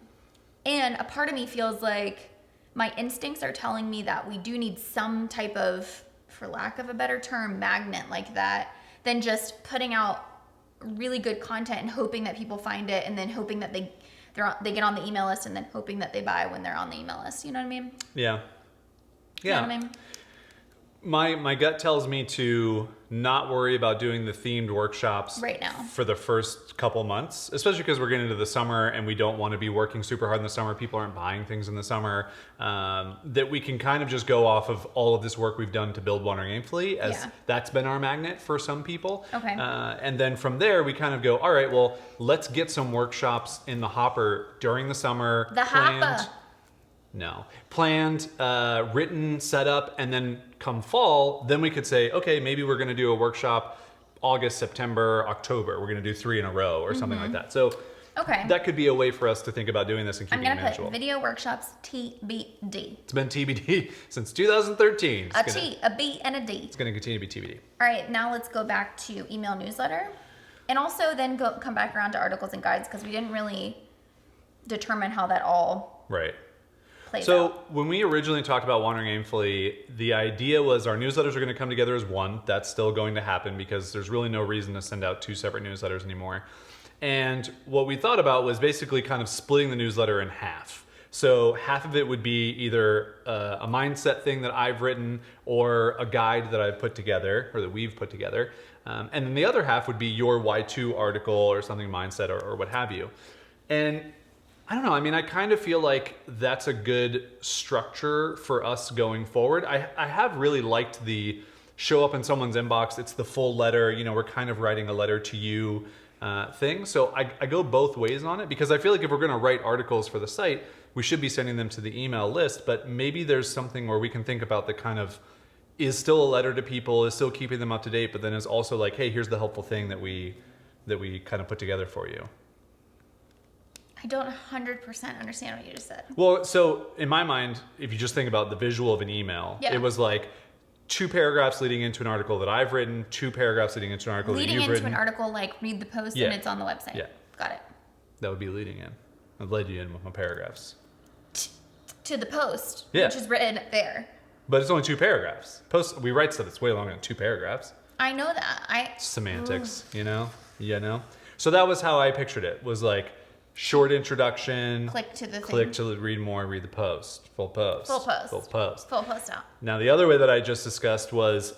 a part of me feels like my instincts are telling me that we do need some type of, for lack of a better term, magnet like that, than just putting out really good content and hoping that people find it and then hoping that they get on the email list and then hoping that they buy when they're on the email list. You know what I mean? Yeah. You know what I mean? My gut tells me to not worry about doing the themed workshops right now for the first couple months, especially because we're getting into the summer and we don't want to be working super hard in the summer. People aren't buying things in the summer. That we can kind of just go off of all of this work we've done to build Wandering Aimfully, as that's been our magnet for some people. Okay. And then from there, we kind of go, all right, well, let's get some workshops in the hopper during the summer. The hopper. No. Planned, written, set up, and then come fall, then we could say, okay, maybe we're going to do a workshop August, September, October. We're going to do 3 in a row or something like that. So that could be a way for us to think about doing this and keeping it manageable. I'm going to put video workshops TBD. It's been TBD since 2013. A B, and a D. It's going to continue to be TBD. All right, now let's go back to email newsletter. And also then come back around to articles and guides because we didn't really determine how that all out. When we originally talked about Wandering Aimfully, the idea was our newsletters are going to come together as one. That's still going to happen because there's really no reason to send out 2 separate newsletters anymore. And what we thought about was basically kind of splitting the newsletter in half. So half of it would be either a mindset thing that I've written or a guide that I've put together or that we've put together. And then the other half would be your Y2 article or something mindset or what have you. And I don't know. I mean, I kind of feel like that's a good structure for us going forward. I have really liked the show up in someone's inbox. It's the full letter. We're kind of writing a letter to you thing. So I go both ways on it because I feel like if we're going to write articles for the site, we should be sending them to the email list. But maybe there's something where we can think about the kind of is still a letter to people, is still keeping them up to date, but then is also like, hey, here's the helpful thing that we kind of put together for you. I don't 100% understand what you just said. Well, so in my mind, if you just think about the visual of an email, it was like 2 paragraphs leading into an article that I've written, 2 paragraphs leading into an article that you've written. Leading into an article, like read the post and it's on the website. Yeah. Got it. That would be leading in. I've led you in with my paragraphs. To the post, which is written there. But it's only 2 paragraphs. We write stuff that's way longer than 2 paragraphs. I know that. Semantics, you know? So that was how I pictured it, was like, short introduction. Click to the thing. Click to read more, read the post. Full post. Full post. Full post. Full post out. Now, the other way that I just discussed was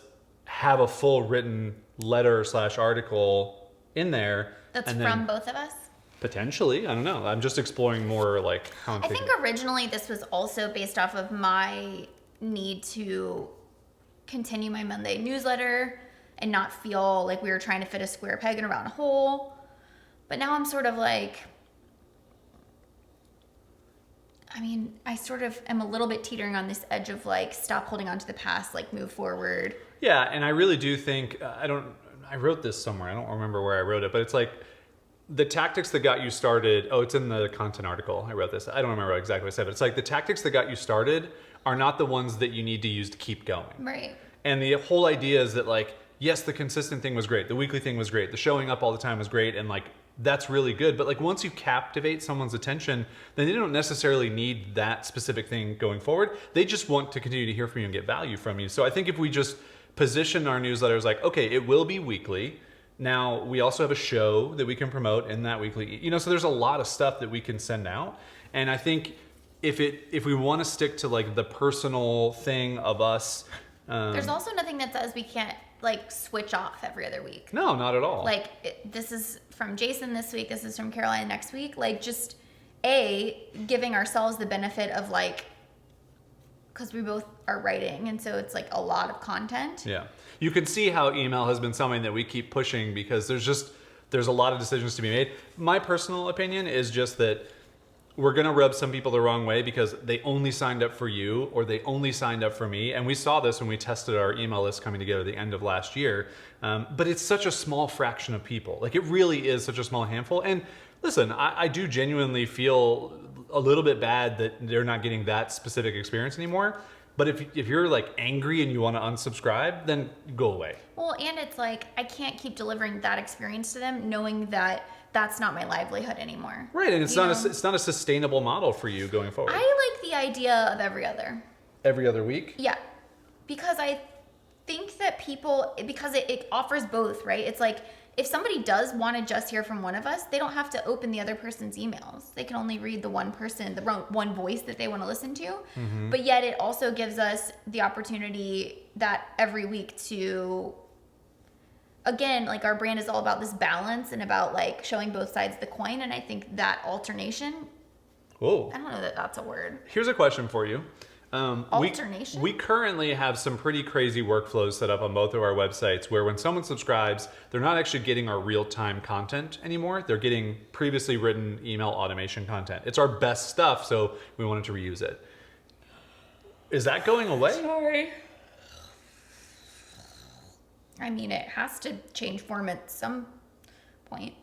have a full written letter / article in there. That's from both of us? Potentially. I don't know. I'm just exploring more like how I'm thinking. I think originally this was also based off of my need to continue my Monday newsletter and not feel like we were trying to fit a square peg in a round hole. But now I'm sort of like, I sort of am a little bit teetering on this edge of like, stop holding on to the past, like move forward. Yeah, and I really do think, I wrote this somewhere, I don't remember where I wrote it, but it's like, the tactics that got you started, it's in the content article. I wrote this. I don't remember exactly what I said, but it's like the tactics that got you started are not the ones that you need to use to keep going. Right. And the whole idea is that like, yes, the consistent thing was great. The weekly thing was great. The showing up all the time was great. And like, that's really good. But like once you captivate someone's attention, then they don't necessarily need that specific thing going forward. They just want to continue to hear from you and get value from you. So I think if we just position our newsletters like, okay, it will be weekly. Now we also have a show that we can promote in that weekly, you know, so there's a lot of stuff that we can send out. And I think if we want to stick to like the personal thing of us, there's also nothing that says we can't like switch off every other week. No, not at all. Like this is from Jason this week, this is from Caroline next week. Like just giving ourselves the benefit of like, because we both are writing, and so it's like a lot of content. Yeah. You can see how email has been something that we keep pushing because there's a lot of decisions to be made. My personal opinion is just that we're going to rub some people the wrong way because they only signed up for you or they only signed up for me. And we saw this when we tested our email list coming together at the end of last year. But it's such a small fraction of people. Like it really is such a small handful. And listen, I do genuinely feel a little bit bad that they're not getting that specific experience anymore. But if you're like angry and you want to unsubscribe, then go away. Well, and it's like, I can't keep delivering that experience to them knowing that that's not my livelihood anymore. Right, and it's not a sustainable model for you going forward. I like the idea of every other. Every other week? Yeah, because I think that because it offers both, right? It's like, if somebody does want to just hear from one of us, they don't have to open the other person's emails. They can only read the one person, the one voice that they want to listen to. Mm-hmm. But yet it also gives us the opportunity that every week to, again, like our brand is all about this balance and about like showing both sides of the coin. And I think that alternation, Whoa. I don't know that that's a word. Here's a question for you. Alternation? We currently have some pretty crazy workflows set up on both of our websites where when someone subscribes, they're not actually getting our real-time content anymore. They're getting previously written email automation content. It's our best stuff, so we wanted to reuse it. Is that going away? Sorry. I mean, it has to change form at some point.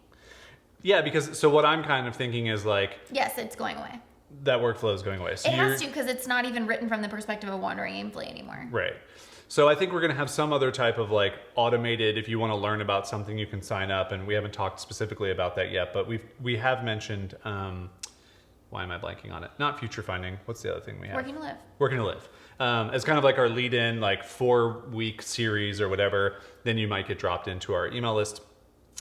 Yeah, because so what I'm kind of thinking is like... Yes, it's going away. That workflow is going away. So it has to, because it's not even written from the perspective of wandering aimfully anymore. Right. So I think we're going to have some other type of like automated, if you want to learn about something, you can sign up. And we haven't talked specifically about that yet, but we have mentioned, why am I blanking on it? Not future finding. What's the other thing we have? Working to live. Working to live. As kind of like our lead in like 4-week series or whatever, then you might get dropped into our email list.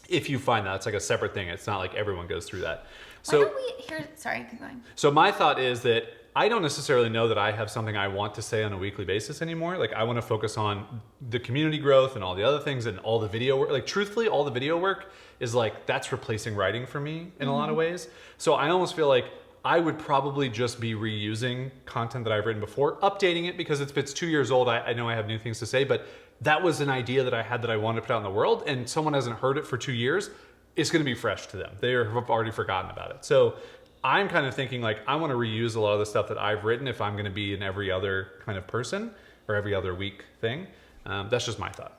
If you find that, it's like a separate thing. It's not like everyone goes through that. So, why don't we hear, sorry, keep going. So my thought is that I don't necessarily know that I have something I want to say on a weekly basis anymore. Like I want to focus on the community growth and all the other things and all the video work. Like truthfully, all the video work is like, that's replacing writing for me in a lot of ways. So I almost feel like I would probably just be reusing content that I've written before, updating it because if it's 2 years old, I know I have new things to say, but that was an idea that I had that I wanted to put out in the world and someone hasn't heard it for 2 years. It's going to be fresh to them. They have already forgotten about it. So I'm kind of thinking like, I want to reuse a lot of the stuff that I've written if I'm going to be an every other kind of person or every other week thing. That's just my thought.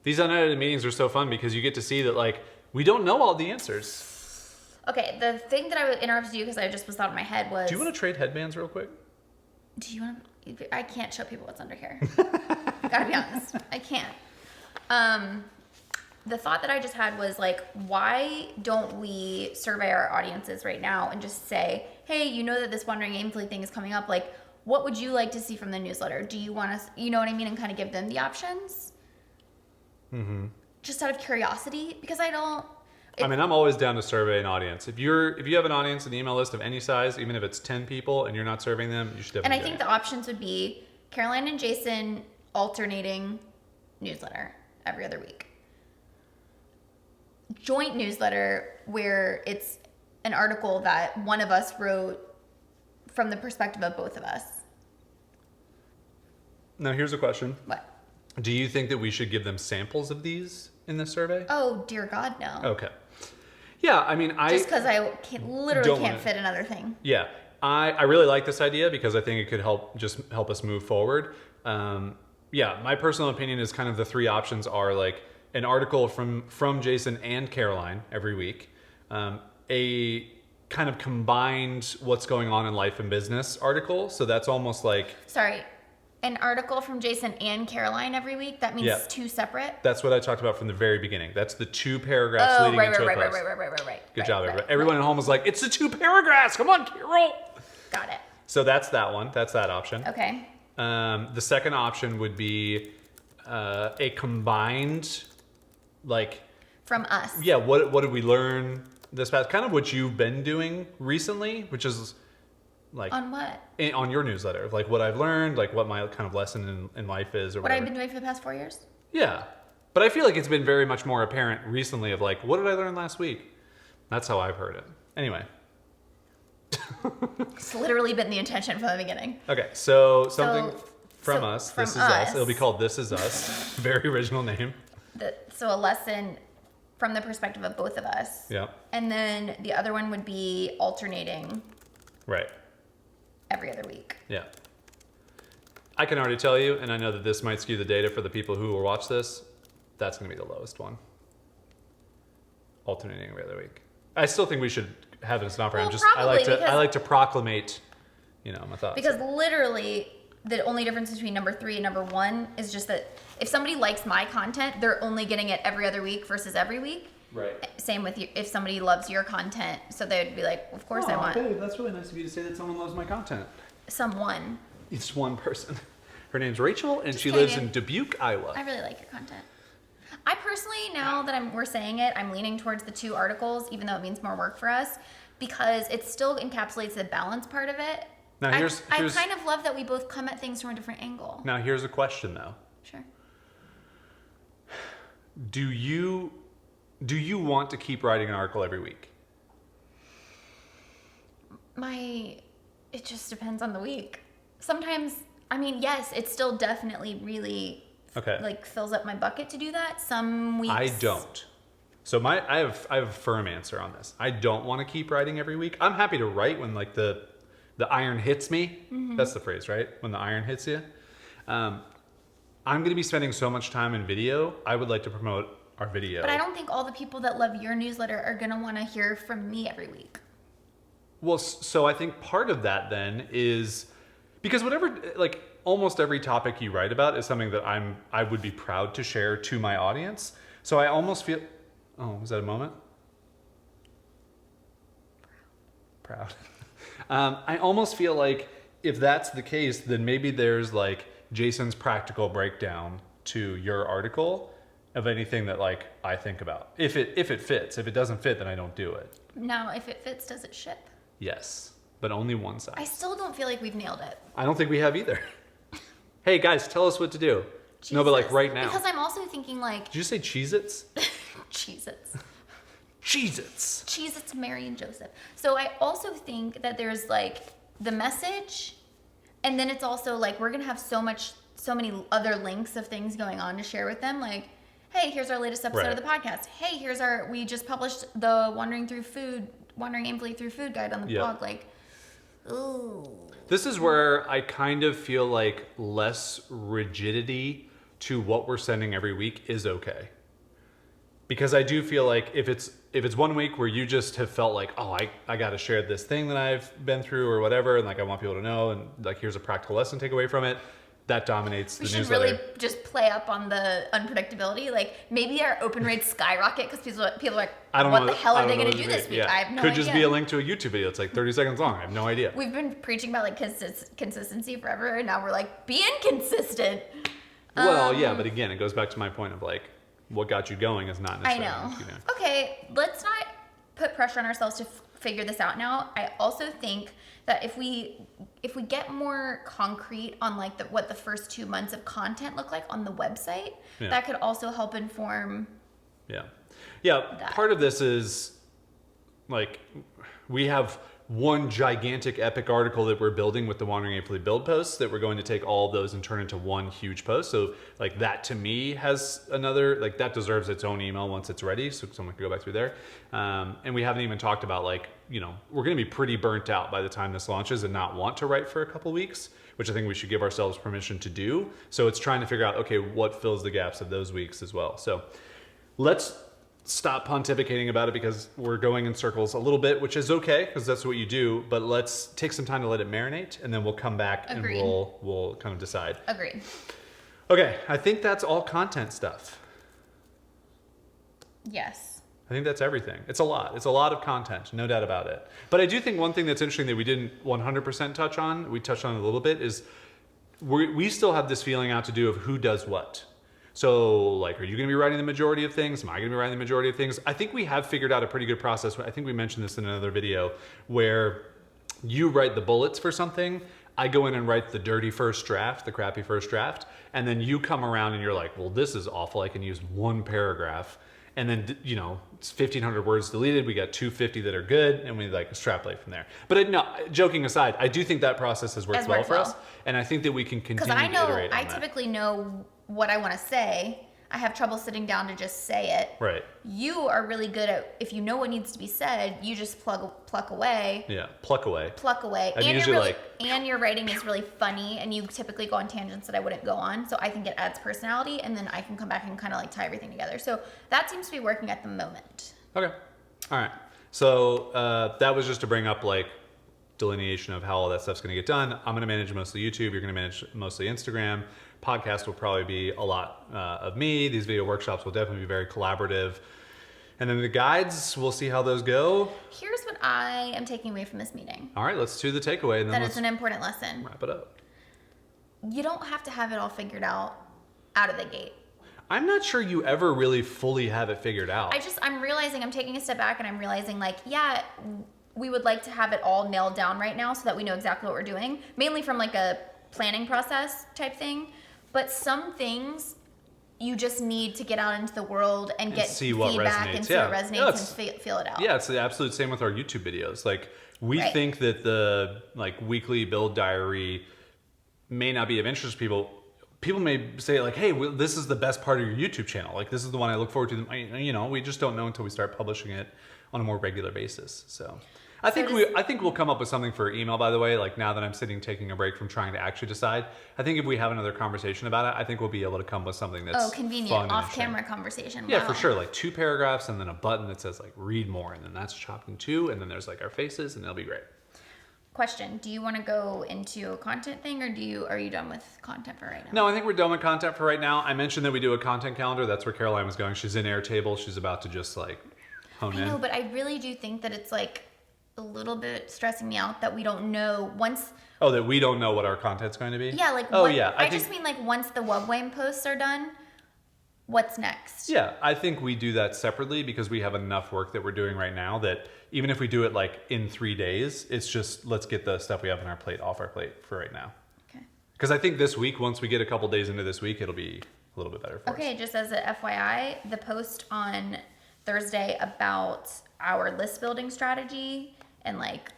These unedited meetings are so fun because you get to see that like, we don't know all the answers. Okay, the thing that I would interrupt you because I just was thought in my head was... Do you want to trade headbands real quick? Do you want to... I can't show people what's under here. Gotta be honest. I can't. The thought that I just had was like, why don't we survey our audiences right now and just say, hey, you know that this Wandering Aimfully thing is coming up. Like, what would you like to see from the newsletter? Do you want to, you know what I mean? And kind of give them the options. Mm-hmm. Just out of curiosity, because I mean, I'm always down to survey an audience. If you have an audience, an email list of any size, even if it's 10 people and you're not surveying them, you should definitely. And I think the options would be Caroline and Jason alternating newsletter every other week. Joint newsletter where it's an article that one of us wrote from the perspective of both of us. Now here's a question. What? Do you think that we should give them samples of these in the survey? Oh, dear God, no. Okay. Yeah, I mean, just because I literally can't fit another thing. Yeah, I really like this idea because I think it could help us move forward. Yeah, my personal opinion is kind of the three options are like an article from Jason and Caroline every week, a kind of combined what's going on in life and business article. So that's almost like... Sorry, an article from Jason and Caroline every week? That means two separate? That's what I talked about from the very beginning. That's the 2 paragraphs leading into a post. Right. Good job, everybody. Everyone at home was like, it's the 2 paragraphs. Come on, Carol. Got it. So that's that one. That's that option. Okay. The second option would be a combined, like... From us. Yeah, what did we learn this past... Kind of what you've been doing recently, which is like... On what? On your newsletter. Like what I've learned, like what my kind of lesson in life is, or what whatever. I've been doing for the past 4 years? Yeah. But I feel like it's been very much more apparent recently of like, what did I learn last week? That's how I've heard it. Anyway. It's literally been the intention from the beginning. Okay, so something from us. From This is us. It'll be called This Is Us. Very original name. So a lesson from the perspective of both of us. Yeah. And then the other one would be alternating. Right. Every other week. Yeah. I can already tell you, and I know that this might skew the data for the people who will watch this, that's going to be the lowest one. Alternating every other week. I still think we should have it as an offer. Well, I like to proclamate, my thoughts. Because literally, the only difference between number 3 and number 1 is just that if somebody likes my content, they're only getting it every other week versus every week. Right. Same with you. If somebody loves your content, so they would be like, of course I want. Babe, that's really nice of you to say that someone loves my content. Someone. It's one person. Her name's Rachel, and Just she kidding. lives in Dubuque, Iowa. I really like your content. I personally, now that we're saying it, I'm leaning towards the 2 articles, even though it means more work for us, because it still encapsulates the balance part of it. Now I kind of love that we both come at things from a different angle. Now here's a question though. Sure. Do you want to keep writing an article every week? It just depends on the week. Sometimes, yes, it still definitely really fills up my bucket to do that. Some weeks I don't. So I have a firm answer on this. I don't want to keep writing every week. I'm happy to write when like the iron hits me. Mm-hmm. That's the phrase, right? When the iron hits you. I'm going to be spending so much time in video. I would like to promote our video. But I don't think all the people that love your newsletter are going to want to hear from me every week. Well, so I think part of that then is because almost every topic you write about is something that I would be proud to share to my audience. So I almost feel, oh, was that a moment? Proud. I almost feel like if that's the case, then maybe there's like Jason's practical breakdown to your article of anything that like I think about. If it fits. If it doesn't fit, then I don't do it. Now, if it fits, does it ship? Yes, but only one side. I still don't feel like we've nailed it. I don't think we have either. Hey guys, tell us what to do. Jesus. No, but like right now. Because I'm also thinking like... Did you say Cheez-Its? Cheez-Its. Cheez-Its. Cheez-Its, Mary and Joseph. So I also think that there's like the message, and then it's also like we're going to have so many other links of things going on to share with them. Like, hey, here's our latest episode of the podcast. Hey, we just published the Wandering Aimfully Through Food guide on the blog. Like, ooh. This is where I kind of feel like less rigidity to what we're sending every week is okay. Because I do feel like if it's 1 week where you just have felt like, oh, I got to share this thing that I've been through or whatever, and like I want people to know, and like here's a practical lesson to take away from it, that dominates the newsletter. We should really just play up on the unpredictability. Like maybe our open rates skyrocket because people are like, what the hell are they going to do this week? Yeah. I have no idea. Could just be a link to a YouTube video. It's like 30 seconds long. I have no idea. We've been preaching about like consistency forever, and now we're like, be inconsistent. Well, yeah, but again, it goes back to my point of like, what got you going is not necessarily. I know. Okay, let's not put pressure on ourselves to figure this out now. I also think that if we get more concrete on like what the first 2 months of content look like on the website, that could also help inform. Yeah. That. Part of this is like we have one gigantic epic article that we're building with the Wandering Aimfully build posts that we're going to take all of those and turn into one huge post. So like that to me has another, like that deserves its own email once it's ready. So someone can go back through there. And we haven't even talked about like, we're going to be pretty burnt out by the time this launches and not want to write for a couple weeks, which I think we should give ourselves permission to do. So it's trying to figure out, okay, what fills the gaps of those weeks as well. So let's stop pontificating about it because we're going in circles a little bit, which is okay because that's what you do. But let's take some time to let it marinate, and then we'll come back Agreed. and we'll kind of decide. Agreed. Okay, I think that's all content stuff. Yes. I think that's everything. It's a lot. It's a lot of content, no doubt about it. But I do think one thing that's interesting that we didn't 100% touch on, we touched on it a little bit, is we still have this feeling out to do of who does what. So, like, are you going to be writing the majority of things? Am I going to be writing the majority of things? I think we have figured out a pretty good process. I think we mentioned this in another video where you write the bullets for something. I go in and write the dirty first draft, the crappy first draft. And then you come around and you're like, well, this is awful. I can use one paragraph. And then, you know, it's 1,500 words deleted. We got 250 that are good, and we like extrapolate from there. But no, joking aside, I do think that process has worked well for us. And I think that we can continue to iterate on that. Because I typically know what I want to say. I have trouble sitting down to just say it. Right. You are really good at, if you know what needs to be said, you just pluck away. Yeah, pluck away. Pluck away. I'm and usually and your writing is really funny, and you typically go on tangents that I wouldn't go on. So I think it adds personality, and then I can come back and kind of like tie everything together. So that seems to be working at the moment. Okay. All right. So that was just to bring up like delineation of how all that stuff's going to get done. I'm going to manage mostly YouTube. You're going to manage mostly Instagram. Podcast will probably be a lot of me. These video workshops will definitely be very collaborative. And then the guides, we'll see how those go. Here's what I am taking away from this meeting. All right, let's do the takeaway. And then that is an important lesson. Wrap it up. You don't have to have it all figured out of the gate. I'm not sure you ever really fully have it figured out. I'm realizing, I'm taking a step back and I'm realizing like, yeah, we would like to have it all nailed down right now so that we know exactly what we're doing. Mainly from like a planning process type thing. But some things you just need to get out into the world and get feedback and see what resonates and feel it out. Yeah, it's the absolute same with our YouTube videos. Like we think that the like weekly build diary may not be of interest to people. People may say like, hey, this is the best part of your YouTube channel. Like this is the one I look forward to. You know, we just don't know until we start publishing it on a more regular basis. So I think we'll come up with something for email, by the way. Like now that I'm taking a break from trying to actually decide, I think if we have another conversation about it, I think we'll be able to come with something that's convenient off-camera conversation. Yeah, for sure. Like 2 paragraphs and then a button that says like read more, and then that's chopped in 2, and then there's like our faces, and it'll be great. Question: do you want to go into a content thing, or are you done with content for right now? No, I think we're done with content for right now. I mentioned that we do a content calendar. That's where Caroline was going. She's in Airtable. She's about to just like hone in. I know, but I really do think that it's like a little bit stressing me out that we don't know once. Oh, that we don't know what our content's going to be? Yeah, like I just mean like once the Webwayne posts are done, what's next? Yeah, I think we do that separately because we have enough work that we're doing right now that even if we do it like in 3 days, it's just let's get the stuff we have on our plate off our plate for right now. Okay. Because I think this week, once we get a couple days into this week, it'll be a little bit better for us. Okay, just as a FYI, the post on Thursday about our list building strategy and like,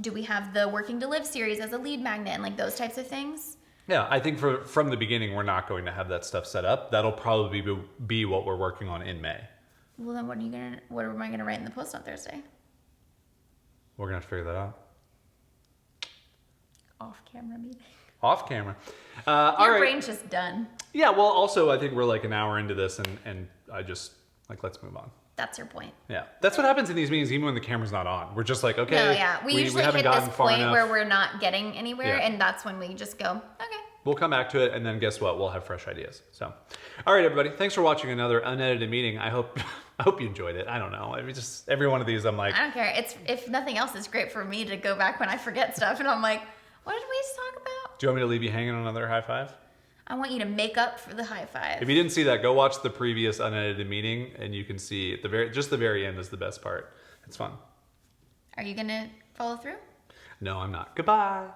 do we have the Working to Live series as a lead magnet and like those types of things? Yeah, I think from the beginning, we're not going to have that stuff set up. That'll probably be what we're working on in May. Well, then what am I gonna write in the post on Thursday? We're gonna have to figure that out. Off-camera meeting. Off camera. Your brain's just done. Yeah, well, also, I think we're like an hour into this, and I just, like, let's move on. That's your point. Yeah, that's what happens in these meetings, even when the camera's not on. We're just like, okay. No, yeah. We usually haven't hit gotten this far point enough. where we're not getting anywhere, and that's when we just go, okay. We'll come back to it, and then guess what? We'll have fresh ideas. So, all right, everybody. Thanks for watching another unedited meeting. I hope you enjoyed it. I don't know. I mean, just every one of these, I'm like, I don't care. It's if nothing else, it's great for me to go back when I forget stuff, and I'm like, what did we just talk about? Do you want me to leave you hanging on another high five? I want you to make up for the high five. If you didn't see that, go watch the previous unedited meeting, and you can see at the very end is the best part. It's fun. Are you gonna follow through? No, I'm not. Goodbye.